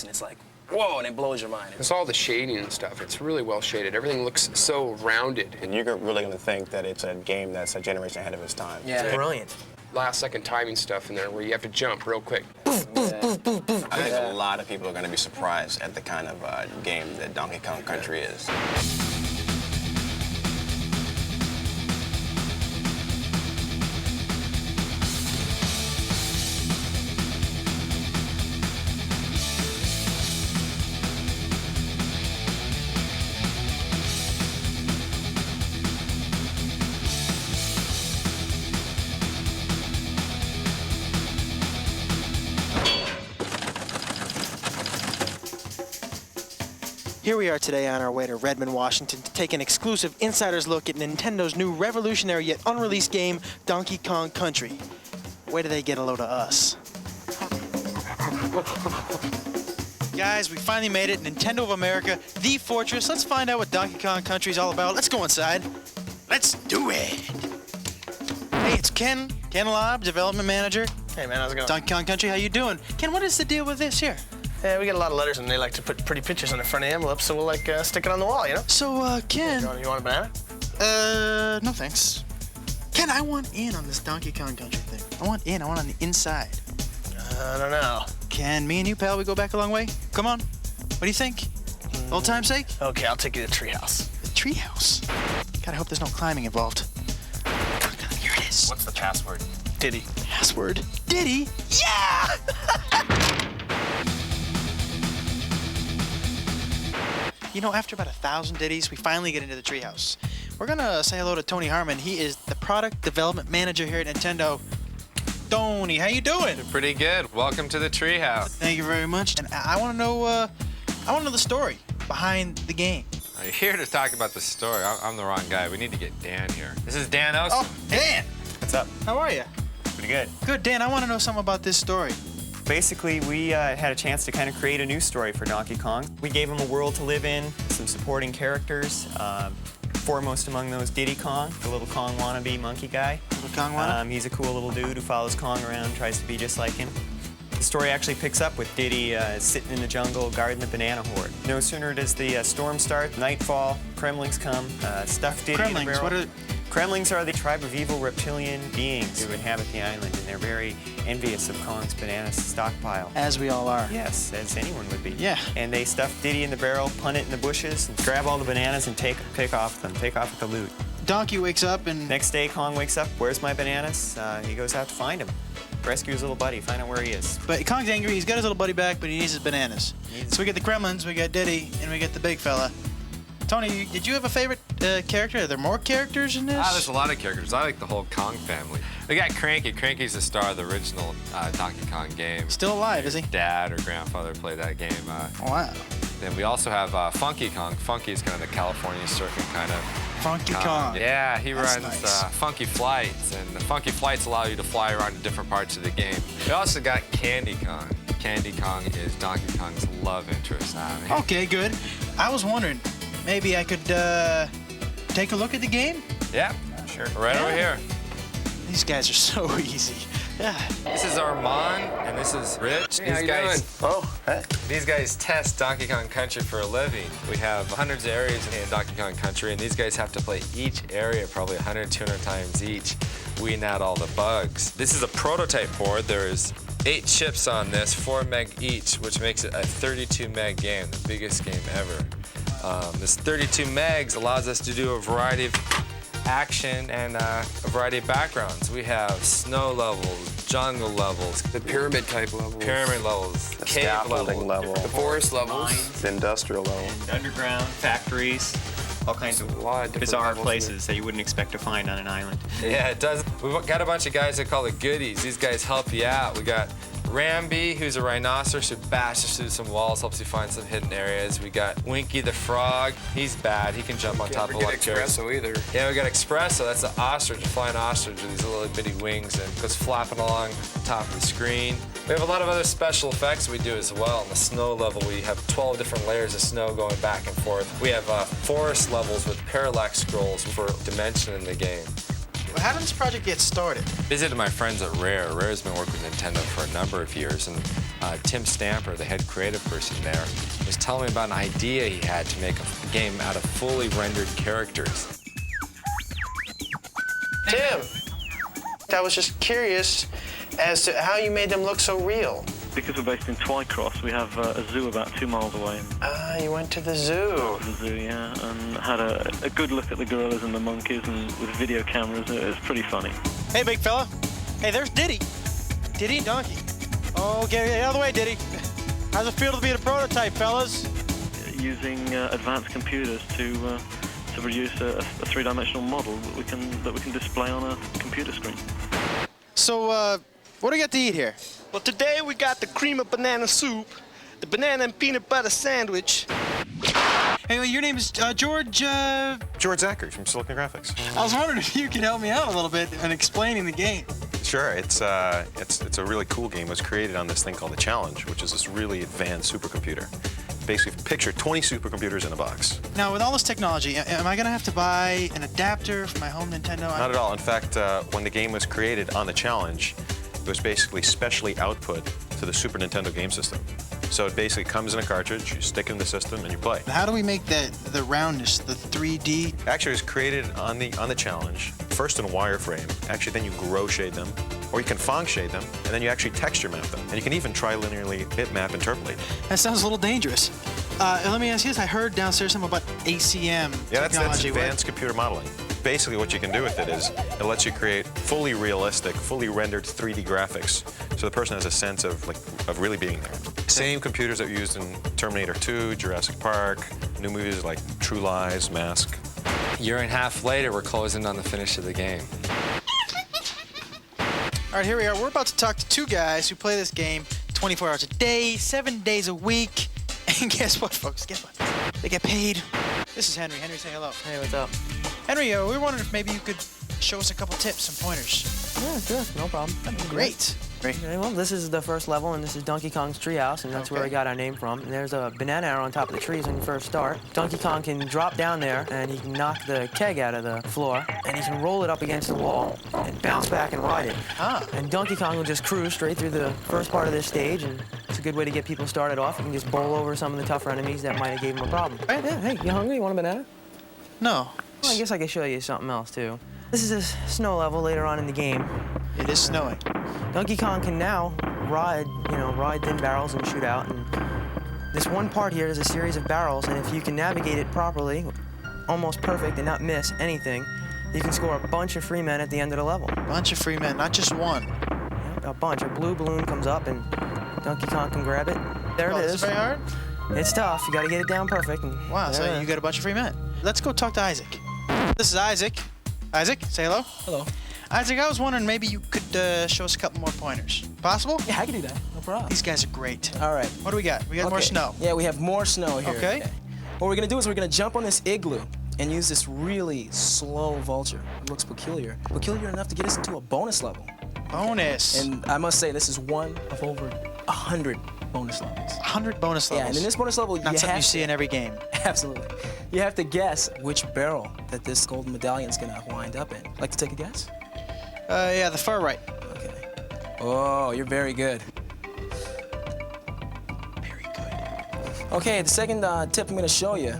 and it's like, whoa, and it blows your mind. It's all the shading and stuff. It's really well shaded. Everything looks so rounded. And you're really going to think that it's a game that's a generation ahead of its time. Yeah. It's brilliant. Last-second timing stuff in there where you have to jump real quick. I think a lot of people are going to be surprised at the kind of game that Donkey Kong Country is. Here we are today on our way to Redmond, Washington to take an exclusive insider's look at Nintendo's new revolutionary yet unreleased game, Donkey Kong Country. Where do they get a load of us? Guys, we finally made it. Nintendo of America, the fortress. Let's find out what Donkey Kong Country is all about. Let's go inside. Let's do it. Hey, it's Ken Lobb, development manager. Hey man, how's it going? Donkey Kong Country, how you doing? Ken, what is the deal with this here? Yeah, we get a lot of letters and they like to put pretty pictures on the front of the envelopes, so we'll like stick it on the wall, you know? So, Ken... You want a banana? No thanks. Ken, I want in on this Donkey Kong Country thing. I want on the inside. I don't know. Ken, me and you, pal, we go back a long way? Come on. What do you think? Old time's sake? Okay, I'll take you to the treehouse. The treehouse? God, I hope there's no climbing involved. Here it is. What's the password? Diddy. Password? Diddy? Yeah! You know, after about 1,000 ditties, we finally get into the treehouse. We're gonna say hello to Tony Harmon. He is the product development manager here at Nintendo. Tony, how you doing? Pretty good. Welcome to the treehouse. Thank you very much. And I want to know, the story behind the game. Are you here to talk about the story? I'm the wrong guy. We need to get Dan here. This is Dan Osen. Oh, Dan! What's up? How are you? Pretty good. Good, Dan. I want to know something about this story. Basically, we had a chance to kind of create a new story for Donkey Kong. We gave him a world to live in, some supporting characters. Foremost among those, Diddy Kong, the little Kong wannabe monkey guy. Little Kong wannabe? He's a cool little dude who follows Kong around, tries to be just like him. The story actually picks up with Diddy sitting in the jungle guarding the banana horde. No sooner does the storm start, nightfall, Kremlings come, stuff Diddy in the barrel. What are... Kremlings are the tribe of evil reptilian beings who inhabit the island, and they're very envious of Kong's banana stockpile. As we all are. Yes, as anyone would be. Yeah. And they stuff Diddy in the barrel, punt it in the bushes, and grab all the bananas and take off with the loot. Donkey wakes up and... Next day, Kong wakes up, where's my bananas? He goes out to find him. Rescue his little buddy, find out where he is. But Kong's angry, he's got his little buddy back, but he needs his bananas. So we get the Kremlins, we got Diddy, and we get the big fella. Tony, did you have a favorite character? Are there more characters in this? There's a lot of characters. I like the whole Kong family. We got Cranky. Cranky's the star of the original Donkey Kong game. Still alive, is he? Dad or grandfather played that game. Wow. Then we also have Funky Kong. Funky's kind of the California surfing kind of Funky Kong. Yeah, he That's runs nice. Funky Flights, and the Funky Flights allow you to fly around to different parts of the game. We also got Candy Kong. Candy Kong is Donkey Kong's love interest. Okay, good. I was wondering, maybe I could take a look at the game? Yeah, Sure. right over here. These guys are so easy. Yeah. This is Armand, and this is Rich. Hey, how you doing? Oh, hey. These guys test Donkey Kong Country for a living. We have hundreds of areas in Donkey Kong Country, and these guys have to play each area probably 100, 200 times each, weeding out all the bugs. This is a prototype board. There's 8 chips on this, 4 meg each, which makes it a 32 meg game, the biggest game ever. This 32 megs allows us to do a variety of action and a variety of backgrounds. We have snow levels, jungle levels, The pyramid type level. pyramid levels, The cave scaffolding level. The forest levels. The industrial level. And underground, factories, all kinds of A lot of different bizarre levels in places that you wouldn't expect to find on an island. Yeah, it does. We've got a bunch of guys that call it goodies. These guys help you out. We got Ramby, who's a rhinoceros who bashes through some walls, helps you find some hidden areas. We got Winky the frog. He's bad. He can jump on top of a lot of chairs. Espresso either. Yeah, we got Espresso. That's an ostrich, a flying ostrich with these little bitty wings and goes flapping along the top of the screen. We have a lot of other special effects we do as well. On the snow level, we have 12 different layers of snow going back and forth. We have forest levels with parallax scrolls for dimension in the game. How did this project get started? Visited my friends at Rare. Rare's been working with Nintendo for a number of years, and Tim Stamper, the head creative person there, was telling me about an idea he had to make a game out of fully rendered characters. Tim, I was just curious as to how you made them look so real. Because we're based in Twycross, we have a zoo about 2 miles away. Ah, you went to the zoo. The zoo, yeah, and had a good look at the gorillas and the monkeys, and with video cameras, it was pretty funny. Hey, big fella. Hey, there's Diddy. Diddy and Donkey. Oh, get out of the way, Diddy. How's it feel to be the prototype, fellas? Using advanced computers to produce a three-dimensional model that we can display on a computer screen. So, what do we got to eat here? Well, today we got the cream of banana soup, the banana and peanut butter sandwich. Hey, well, your name is George, George Zachary from Silicon Graphics. I was wondering if you could help me out a little bit in explaining the game. Sure, it's a really cool game. It was created on this thing called the Challenge, which is this really advanced supercomputer. Basically, picture 20 supercomputers in a box. Now, with all this technology, am I going to have to buy an adapter for my home Nintendo? Not at all. In fact, when the game was created on the Challenge, it was basically specially output to the Super Nintendo game system. So it basically comes in a cartridge, you stick it in the system, and you play. How do we make the roundness, the 3D? Actually, it was created on the Challenge, first in wireframe. Actually, then you grow shade them, or you can Phong shade them, and then you actually texture map them. And you can even tri-linearly bitmap interpolate. That sounds a little dangerous. Let me ask you this. I heard downstairs something about ACM Yeah, technology. that's advanced computer modeling. Basically, what you can do with it is it lets you create fully realistic, fully rendered 3D graphics, so the person has a sense of really being there. Same computers that we used in Terminator 2, Jurassic Park, new movies like True Lies, Mask. A year and a half later, we're closing on the finish of the game. All right, here we are. We're about to talk to two guys who play this game 24 hours a day, 7 days a week. And guess what, folks? Guess what? They get paid. This is Henry. Henry, say hello. Hey, what's up? Henry, we were wondering if maybe you could show us a couple tips, some pointers. Yeah, sure, no problem. That'd be great. Okay, well, this is the first level, and this is Donkey Kong's treehouse, and that's where we got our name from. And there's a banana arrow on top of the trees when you first start. Donkey Kong can drop down there, and he can knock the keg out of the floor, and he can roll it up against the wall and bounce back and ride it. Ah. And Donkey Kong will just cruise straight through the first part of this stage, and it's a good way to get people started off. You can just bowl over some of the tougher enemies that might have gave him a problem. Right. Yeah, hey, you hungry? You want a banana? No. Well, I guess I could show you something else, too. This is a snow level later on in the game. It is snowing. Donkey Kong can now ride thin barrels and shoot out. And this one part here is a series of barrels, and if you can navigate it properly, almost perfect, and not miss anything, you can score a bunch of free men at the end of the level. Bunch of free men, not just one. Yep, a bunch. A blue balloon comes up, and Donkey Kong can grab it. There it is. Is it very hard? It's tough. You got to get it down perfect. And Wow, there so it you is. got a bunch of free men. Let's go talk to Isaac. This is Isaac. Isaac, say hello. Hello. Isaac, I was wondering maybe you could show us a couple more pointers. Possible? Yeah, I can do that. No problem. These guys are great. All right. What do we got? We got more Okay. snow. Yeah, we have more snow here. Okay. What we're gonna do is we're gonna jump on this igloo and use this really slow vulture. It looks peculiar. Peculiar enough to get us into a bonus level. Bonus. And I must say, this is one of over 100 bonus levels. 100 bonus Yeah, levels. and in this bonus level, Not you something have you see in every game. Absolutely. You have to guess which barrel that this golden medallion's gonna wind up in. Like to take a guess? Yeah, the far right. Okay. Oh, you're very good. Very good. Okay, the second tip I'm gonna show you,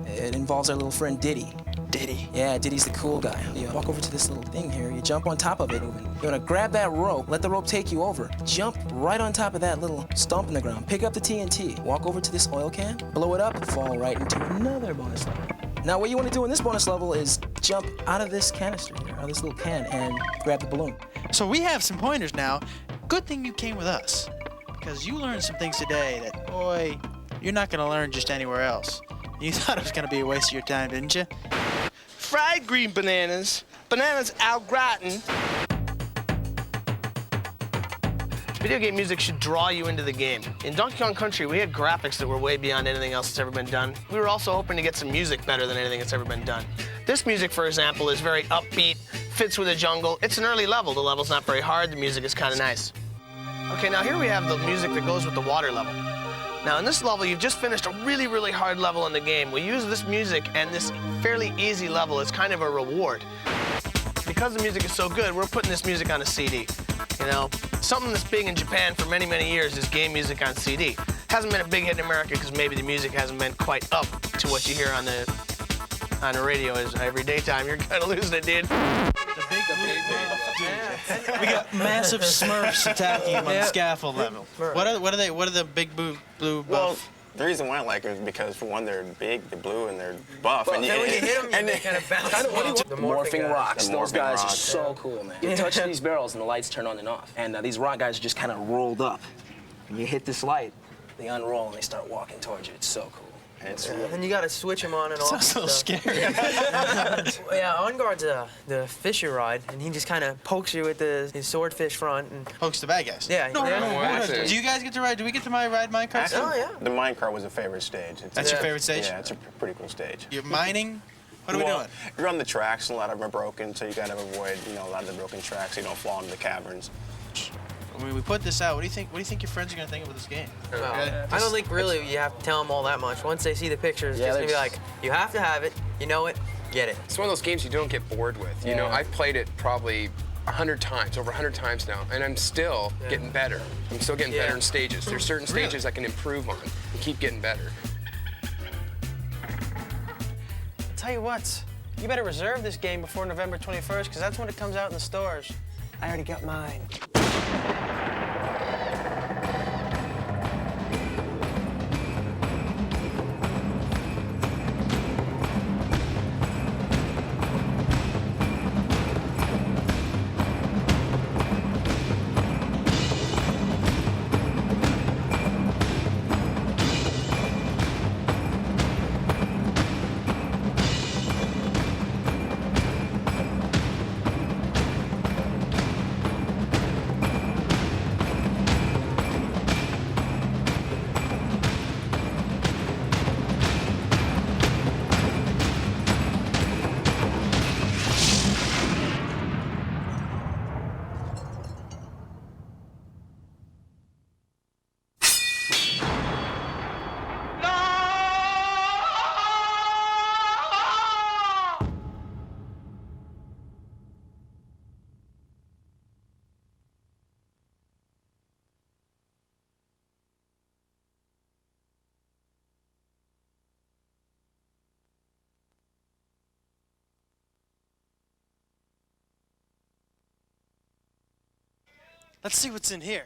it involves our little friend Diddy. Diddy. Yeah, Diddy's the cool guy. You walk over to this little thing here, you jump on top of it, you're gonna grab that rope, let the rope take you over, jump right on top of that little stump in the ground, pick up the TNT, walk over to this oil can, blow it up, fall right into another bonus level. Now what you wanna do in this bonus level is jump out of this canister here, out of this little can, and grab the balloon. So we have some pointers now. Good thing you came with us, because you learned some things today that, boy, you're not going to learn just anywhere else. You thought it was going to be a waste of your time, didn't you? Fried green bananas, bananas au gratin. Video game music should draw you into the game. In Donkey Kong Country, we had graphics that were way beyond anything else that's ever been done. We were also hoping to get some music better than anything that's ever been done. This music, for example, is very upbeat, fits with the jungle. It's an early level. The level's not very hard. The music is kind of nice. Okay, now here we have the music that goes with the water level. Now in this level, you've just finished a really, really hard level in the game. We use this music and this fairly easy level as kind of a reward. because the music is so good, we're putting this music on a CD. You know, something that's big in Japan for many, many years is game music on CD. Hasn't been a big hit in America because maybe the music hasn't been quite up to what you hear on the radio is every daytime. You're kind of losing it, dude. We got massive Smurfs attacking him on the scaffold level. What are the big blue buff? Well, the reason why I like it is because, for one, they're big, they're blue, and they're buff. Well, and then when you hit them, they kind of bounce. The morphing rocks. The Those morphing guys are rocks. so cool, man. You touch these barrels and the lights turn on and off. And these rock guys are just kind of rolled up. And you hit this light, they unroll and they start walking towards you. It's so cool. And it's really... And you got to switch them on and off. Sounds a little scary. Yeah, On Guard's the fisher ride, and he just kind of pokes you with his swordfish front. And Pokes the bad guys. yeah. Do you guys get to ride? Do we get to ride minecart? Oh, yeah. The minecart was a favorite stage. That's your favorite stage? Yeah, it's a pretty cool stage. You're mining? What are we doing? You're on the tracks, and a lot of them are broken, so you gotta avoid, a lot of the broken tracks so you don't fall into the caverns. When we put this out, what do you think your friends are gonna think of this game? I don't think really you have to tell them all that much. Once they see the pictures, it's just gonna be like, you have to have it, you know it, get it. It's one of those games you don't get bored with. You know, I've played it probably 100 times, over 100 times now, and I'm still getting better. I'm still getting better in stages. There's certain stages I can improve on and keep getting better. Tell you what, you better reserve this game before November 21st, because that's when it comes out in the stores. I already got mine. Let's see what's in here.